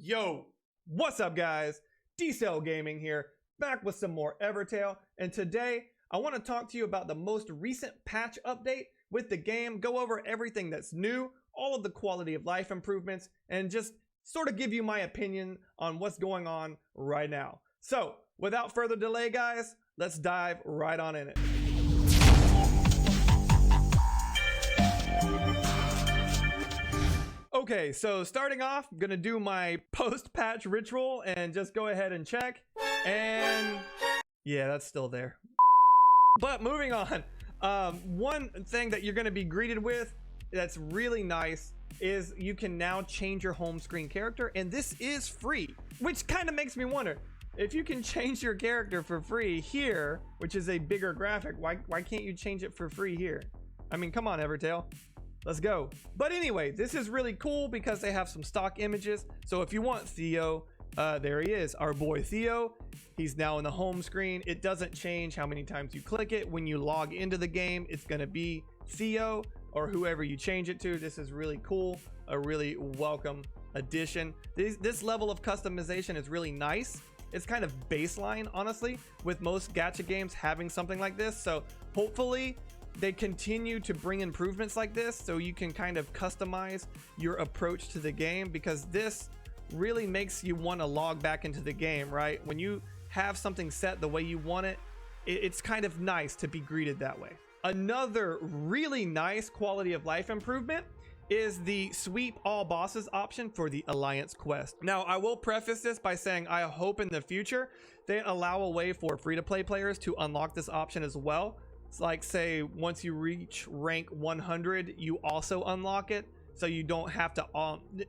Yo, what's up guys? d-cellgaming here, back with some more Evertale, and today I want to talk to you about the most recent patch update with the game, go over everything that's new, all of the quality of life improvements, and just sort of give you my opinion on what's going on right now. So, without further delay guys, let's dive right on in it. Okay, so starting off, I'm gonna do my post-patch ritual and just go ahead and check, and yeah, that's still there. But moving on, one thing that you're gonna be greeted with that's really nice is you can now change your home screen character, and this is free, which kind of makes me wonder, if you can change your character for free here, which is a bigger graphic, why can't you change it for free here? I mean, come on, Evertale. Let's go. But anyway, this is really cool because they have some stock images. So if you want Theo, there he is, our boy Theo. He's now in the home screen. It doesn't change how many times you click it. When you log into the game, it's going to be Theo or whoever you change it to. This is really cool, a really welcome addition. This level of customization is really nice. It's kind of baseline, honestly, with most gacha games having something like this. So hopefully they continue to bring improvements like this so you can kind of customize your approach to the game, because this really makes you want to log back into the game, right? When you have something set the way you want it, it's kind of nice to be greeted that way. Another really nice quality of life improvement is the sweep all bosses option for the Alliance quest. Now, I will preface this by saying I hope in the future they allow a way for free-to-play players to unlock this option as well. It's like, say, once you reach rank 100, you also unlock it, so you don't have to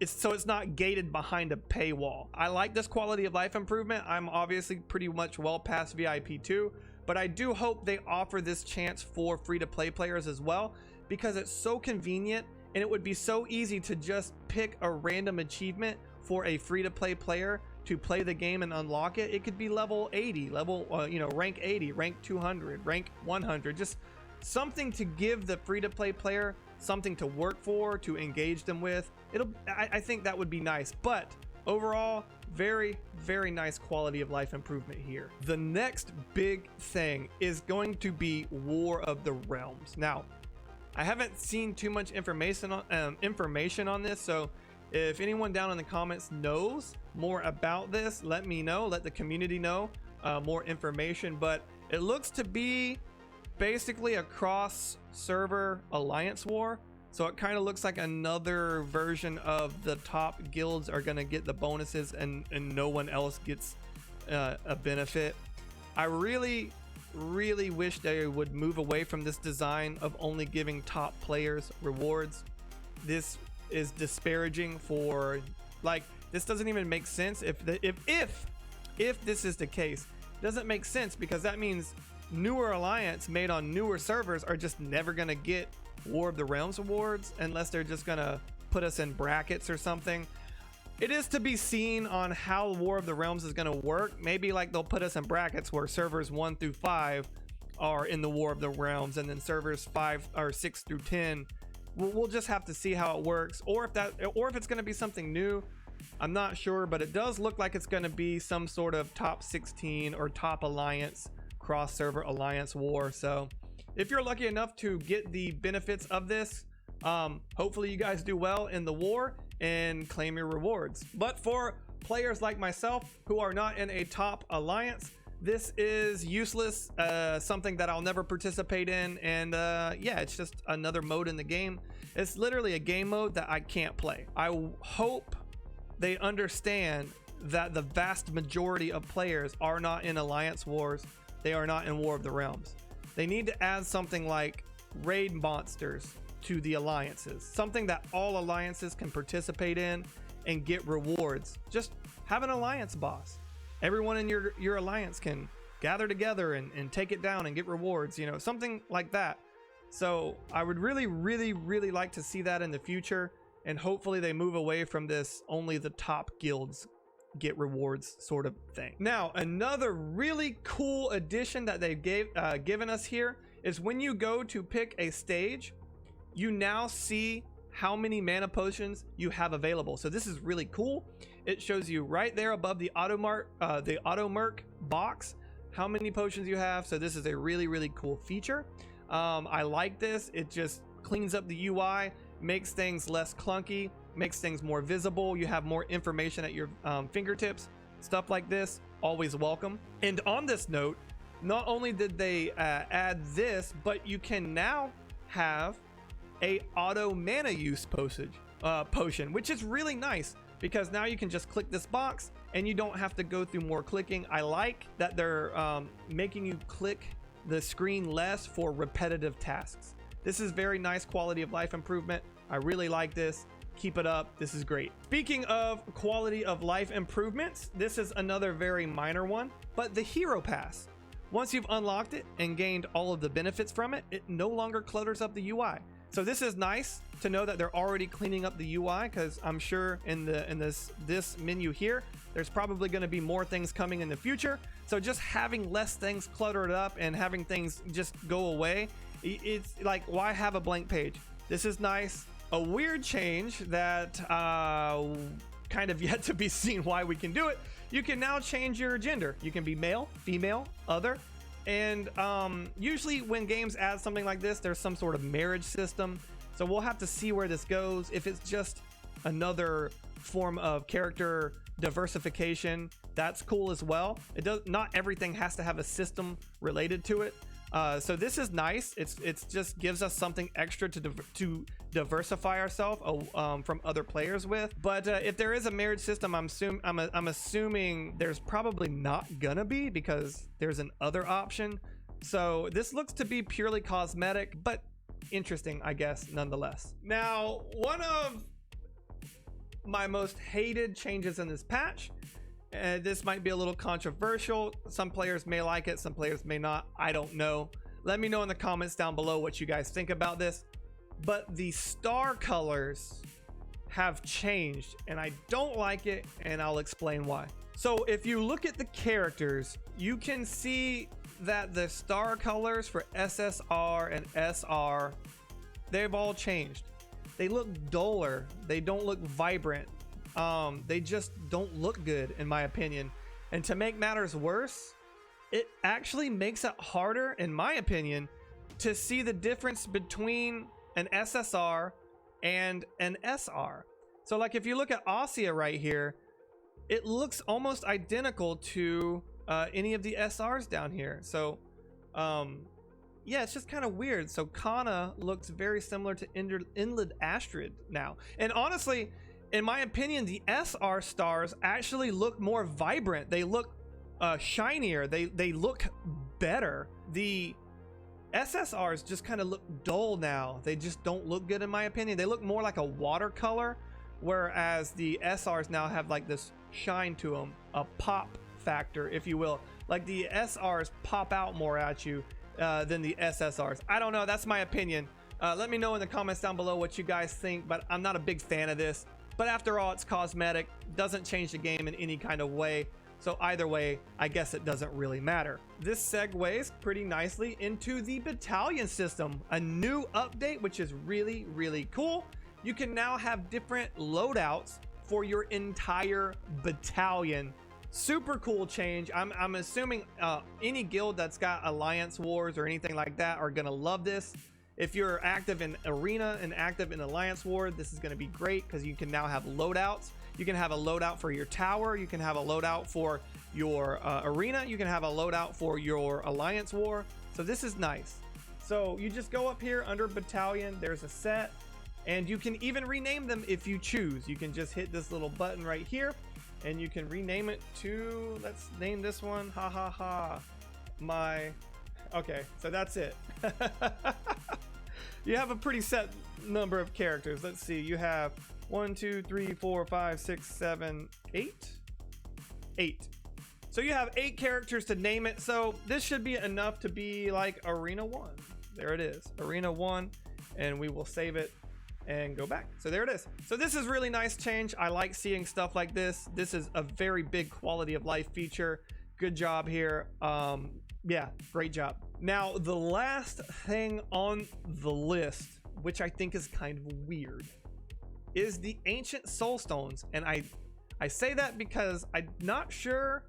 it's not gated behind a paywall. I like this quality of life improvement. I'm obviously pretty much well past VIP 2, but I do hope they offer this chance for free-to-play players as well, because it's so convenient and it would be so easy to just pick a random achievement for a free-to-play player to play the game and unlock it. It could be level 80, rank 80, rank 200, rank 100, just something to give the free-to-play player something to work for, to engage them with. I think that would be nice, but overall, very, very nice quality of life improvement here. The next big thing is going to be War of the Realms. Now, I haven't seen too much information on this, so if anyone down in the comments knows more about this, let me know, let the community know more information. But it looks to be basically a cross-server alliance war, so it kind of looks like another version of the top guilds are gonna get the bonuses and no one else gets a benefit. I really wish they would move away from this design of only giving top players rewards. This is disparaging for, like, this doesn't even make sense. If this is the case, it doesn't make sense, because that means newer alliance made on newer servers are just never gonna get War of the Realms awards unless they're just gonna put us in brackets or something. It is to be seen on how War of the Realms is gonna work. Maybe like they'll put us in brackets where servers 1 through 5 are in the War of the Realms, and then servers 5 or 6 through 10. We'll just have to see how it works, or if it's going to be something new. I'm not sure, but it does look like it's going to be some sort of top 16 or top alliance, cross server alliance war. So if you're lucky enough to get the benefits of this, hopefully you guys do well in the war and claim your rewards. But for players like myself who are not in a top alliance, this is useless, something that I'll never participate in, and yeah, it's just another mode in the game. It's literally a game mode that I can't play. I hope they understand that the vast majority of players are not in alliance wars. They are not in War of the Realms. They need to add something like raid monsters to the alliances, something that all alliances can participate in and get rewards. Just have an alliance boss. Everyone in your alliance can gather together and take it down and get rewards, something like that. So I would really like to see that in the future, and hopefully they move away from this only the top guilds get rewards sort of thing. Now, another really cool addition that they've given us here is when you go to pick a stage, you now see how many mana potions you have available. So this is really cool. It shows you right there above the auto merc box how many potions you have. So this is a really cool feature. I like this. It just cleans up the UI, makes things less clunky, makes things more visible. You have more information at your fingertips. Stuff like this, always welcome. And on this note, not only did they add this, but you can now have a auto mana use potion, which is really nice because now you can just click this box and you don't have to go through more clicking. I like that they're making you click the screen less for repetitive tasks. This is very nice quality of life improvement. I really like this. Keep it up. This is great. Speaking of quality of life improvements, this is another very minor one, but the hero pass. Once you've unlocked it and gained all of the benefits from it, it no longer clutters up the UI. So this is nice to know that they're already cleaning up the UI, because I'm sure in this menu here, there's probably going to be more things coming in the future. So just having less things cluttered up and having things just go away, it's like, why have a blank page? This is nice. A weird change that kind of yet to be seen why we can do it. You can now change your gender. You can be male, female, other. And usually when games add something like this, there's some sort of marriage system. So we'll have to see where this goes. If it's just another form of character diversification, that's cool as well. Not everything has to have a system related to it. So this is nice. It's just gives us something extra to diversify ourselves from other players with. But if there is a marriage system, I'm assuming there's probably not gonna be, because there's an other option. So this looks to be purely cosmetic, but interesting, I guess, nonetheless. Now, one of my most hated changes in this patch, this might be a little controversial. Some players may like it, some players may not. I don't know. Let me know in the comments down below what you guys think about this. But the star colors have changed, and I don't like it, and I'll explain why. So if you look at the characters, you can see that the star colors for SSR and SR, they've all changed. They look duller. They don't look vibrant. They just don't look good, in my opinion. And to make matters worse, it actually makes it harder, in my opinion, to see the difference between an SSR and an SR. So like if you look at Ossia right here, it looks almost identical to any of the SRs down here. So yeah, it's just kind of weird. So Kana looks very similar to Inland Astrid now. And honestly, in my opinion, the SR stars actually look more vibrant. They look shinier. They look better. The SSRs just kind of look dull now. They just don't look good, in my opinion. They look more like a watercolor, whereas the SRs now have like this shine to them, a pop factor, if you will. Like the SRs pop out more at you than the SSRs. I don't know. That's my opinion. Let me know in the comments down below what you guys think, but I'm not a big fan of this. But after all, it's cosmetic, doesn't change the game in any kind of way. So either way, I guess it doesn't really matter. This segues pretty nicely into the battalion system, a new update, which is really cool. You can now have different loadouts for your entire battalion. Super cool change. I'm assuming any guild that's got alliance wars or anything like that are gonna love this. If you're active in arena and active in alliance war, this is going to be great because you can now have loadouts. You can have a loadout for your tower. You can have a loadout for your arena. You can have a loadout for your alliance war. So this is nice. So you just go up here under battalion. There's a set, and you can even rename them if you choose. You can just hit this little button right here, and you can rename it to, let's name this one, okay, so that's it. You have a pretty set number of characters. Let's see, you have 1 2 3 4 5 6 7 8. So you have 8 characters to name it. So this should be enough to be like Arena 1. There it is, Arena 1, and we will save it and go back. So there it is. So this is really nice change. I like seeing stuff like this. This is a very big quality of life feature. Good job here. Yeah, great job. Now, the last thing on the list, which I think is kind of weird, is the ancient soul stones. And I say that because I'm not sure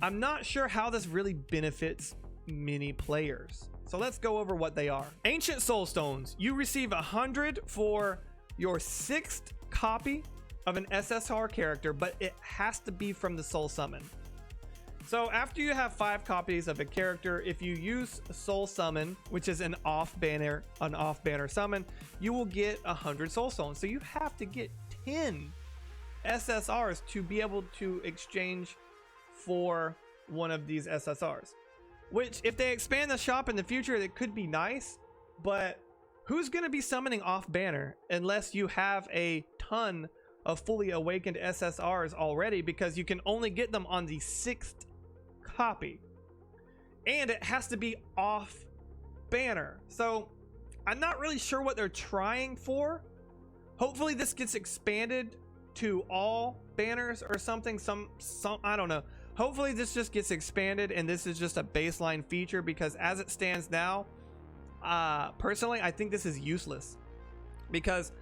how this really benefits many players. So let's go over what they are. Ancient soul stones, you receive 100 for your 6th copy of an SSR character, but it has to be from the soul summon. So after you have 5 copies of a character, if you use soul summon, which is an off banner summon, you will get 100 soul stones. So you have to get 10 SSRs to be able to exchange for one of these SSRs, which if they expand the shop in the future, it could be nice, but who's going to be summoning off banner unless you have a ton of fully awakened SSRs already, because you can only get them on the 6th copy and it has to be off banner. So I'm not really sure what they're trying for. Hopefully this gets expanded to all banners or something. Some I don't know. Hopefully this just gets expanded and this is just a baseline feature, because as it stands now, personally I think this is useless, because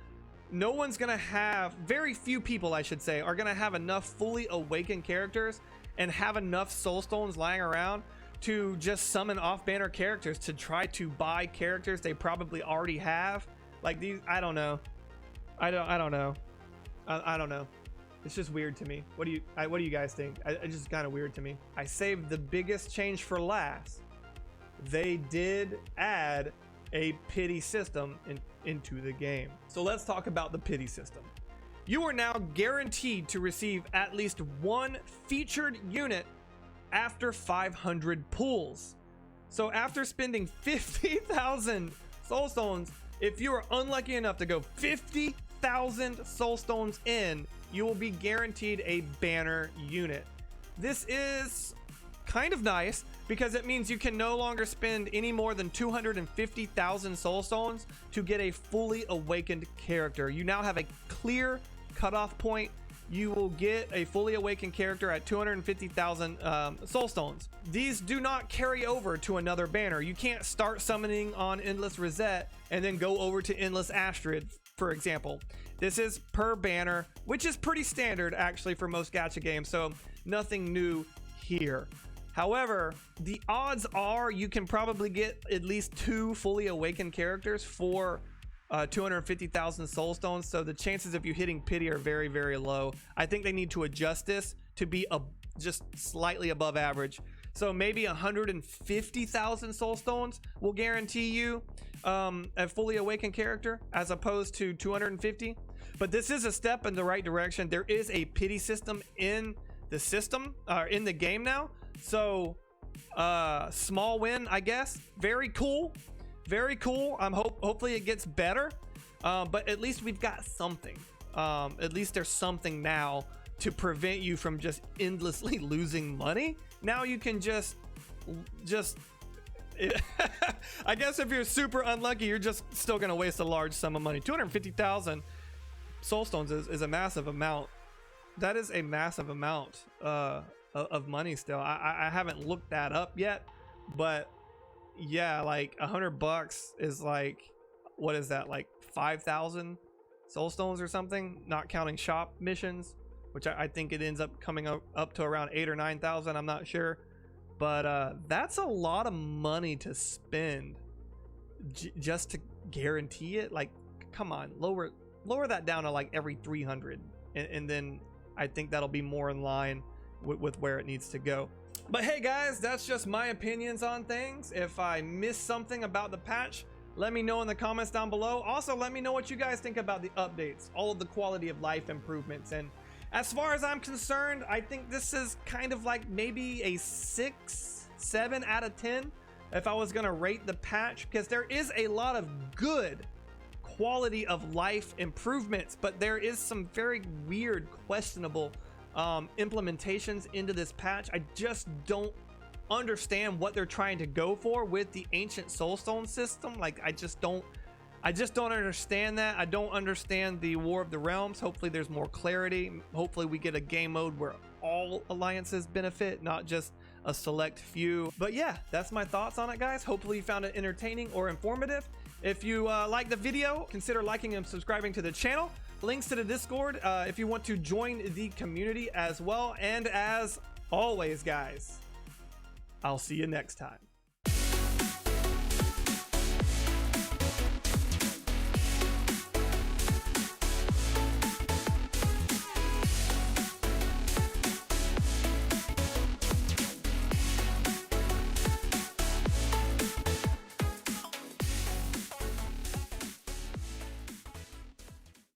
no one's gonna have, very few people I should say, are gonna have enough fully awakened characters and have enough soul stones lying around to just summon off banner characters to try to buy characters they probably already have. Like these, I don't know. I don't know. It's just weird to me. What do you guys think? It's just kind of weird to me. I saved the biggest change for last. They did add a pity system into the game. So let's talk about the pity system. You are now guaranteed to receive at least 1 featured unit after 500 pulls. So after spending 50,000 soul stones, if you are unlucky enough to go 50,000 soul stones in, you will be guaranteed a banner unit. This is kind of nice because it means you can no longer spend any more than 250,000 soul stones to get a fully awakened character. You now have a clear cutoff point. You will get a fully awakened character at 250,000 soul stones. These do not carry over to another banner. You can't start summoning on Endless Rosette and then go over to Endless Astrid, for example. This is per banner, which is pretty standard actually for most gacha games, so nothing new here. However, the odds are you can probably get at least 2 fully awakened characters for 250,000 soul stones, so the chances of you hitting pity are very, very low. I think they need to adjust this to be just slightly above average. So maybe 150,000 soul stones will guarantee you a fully awakened character as opposed to 250. But this is a step in the right direction. There is a pity system in the system, in the game now. So small win, I guess. Very cool. Very cool. Hopefully it gets better, but at least we've got something. At least there's something now to prevent you from just endlessly losing money. Now you can just I guess if you're super unlucky, you're just still gonna waste a large sum of money. 250,000 soul stones is a massive amount. That is a massive amount of money still. I haven't looked that up yet, but yeah, like $100 is like, what is that, like 5,000 soul stones or something, not counting shop missions, which I think it ends up coming up to around 8,000 or 9,000. I'm not sure, but that's a lot of money to spend just to guarantee it. Like, come on, lower that down to like every 300, and then I think that'll be more in line with where it needs to go. But hey guys, that's just my opinions on things. If I missed something about the patch, let me know in the comments down below. Also, let me know what you guys think about the updates, all of the quality of life improvements. And as far as I'm concerned, I think this is kind of like maybe a 6, 7 out of 10 if I was gonna rate the patch, because there is a lot of good quality of life improvements, but there is some very weird, questionable implementations into this patch. I just don't understand what they're trying to go for with the ancient soulstone system. Like, I just don't understand that. I don't understand the War of the Realms. Hopefully there's more clarity. Hopefully we get a game mode where all alliances benefit, not just a select few. But yeah, that's my thoughts on it, guys. Hopefully you found it entertaining or informative. If you like the video, consider liking and subscribing to the channel. Links to the Discord if you want to join the community as well. And as always, guys, I'll see you next time.